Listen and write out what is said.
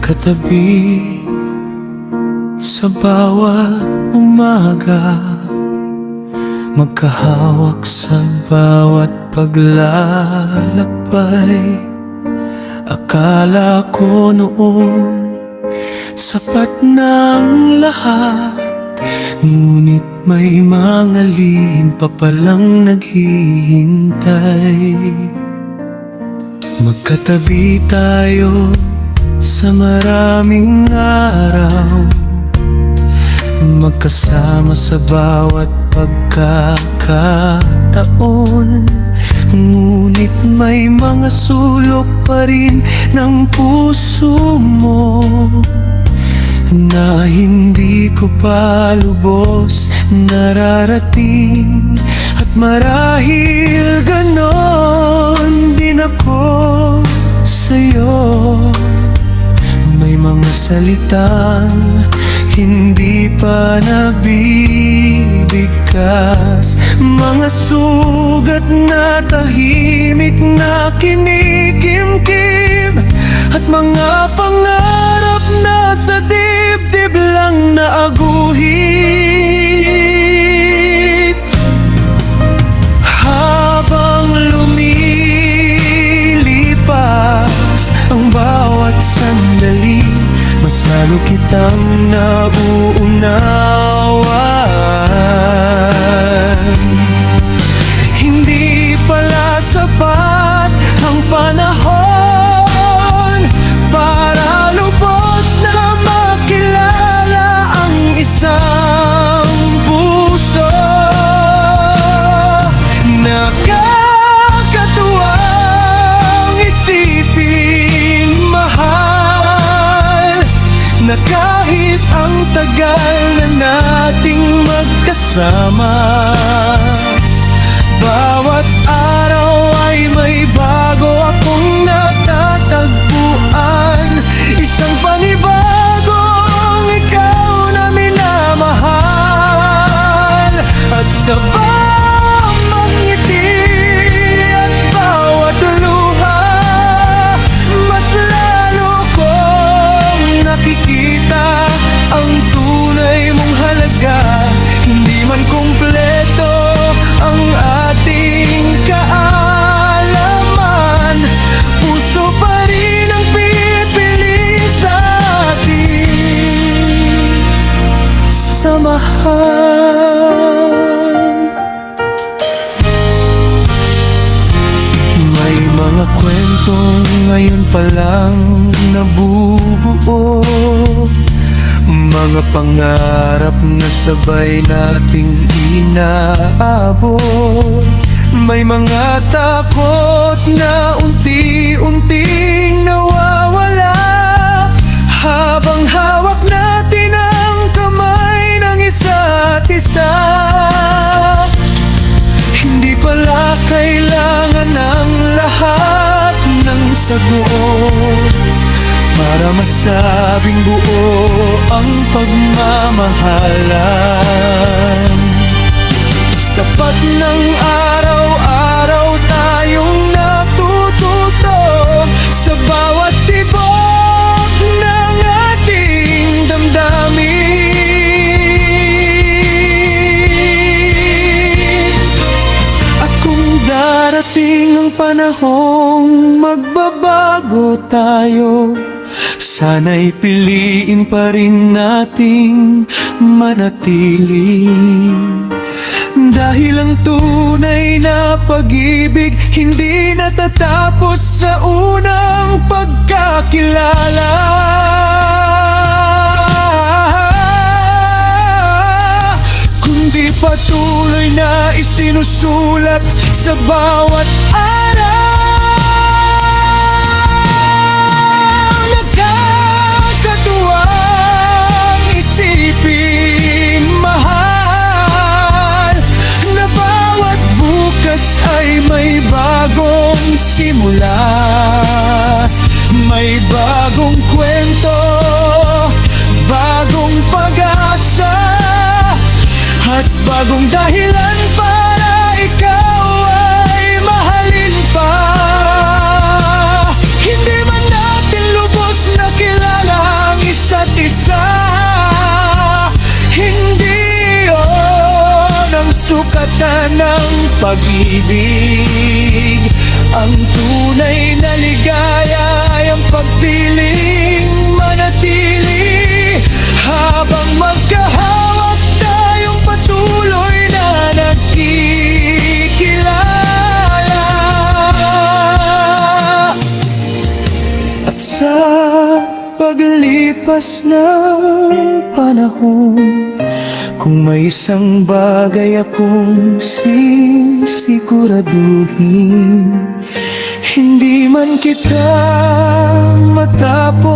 magkatabi sa bawat umaga, magkahawak sa bawat paglalakbay. Akala ko noon sapat na ang lahat, ngunit may mga lihim pa palang naghihintay. Magkatabi tayo sa maraming araw, magkasama sa bawat pagkakataon. Ngunit may mga sulok pa rin ng puso mo na hindi ko pa lubos nararating. At marahil ganon din ako sa'yo, may mga salitang hindi pa nabibigkas, mga sugat na tahimik na kinikimkim, at mga pangarap na sa dibdib lang naaguhit. Habang lumilipas ang bawat sandali, mas lalo kitang nauunawan. Hindi pala sapat ang panahon para lubos na makilala ang isang puso. Nakakatuwang isipin, mahal, na kahit ang tagal na nating magkasama, bawat araw ay may bago akong natatagpuan. Isang panibagong ikaw na minamahal, at sa bawat ngiti at bawat luha, mas lalo kong nakikita ang tunay mong halaga. Hindi man kumpleto ang ating kaalaman, puso pa rin ang pipili sa ating samahan. May mga kwentong ngayon pa lang nabubuo, mga pangarap na sabay nating inaabot. May mga takot na unti-unting nawawala, habang hawak natin ang kamay ng isa't isa. Hindi pala kailangan ang lahat ng sagot para masabing buo ang pagmamahalan. Sapat ng araw-araw tayong natututo sa bawat tibok ng ating damdamin. At kung darating ang panahong magbabago tayo, sana'y piliin pa rin nating manatili. Dahil ang tunay na pag-ibig hindi natatapos sa unang pagkakilala, kundi patuloy na isinusulat sa bawat araw. Nakakatuwang isipin, mahal, na bawat bukas ay may bagong simula, may bagong kwento, bagong pag-asa, at bagong dahilan para ikaw ay mahalin pa. Hindi man natin lubos na kilala pag-ibig. Ang tunay na ligaya ay ang pagpiling manatili, habang magkahawak tayong patuloy na nagkikilala. At sa paglipas ng panahon, kung may isang bagay akong sisiguraduhin, hindi man kita matapos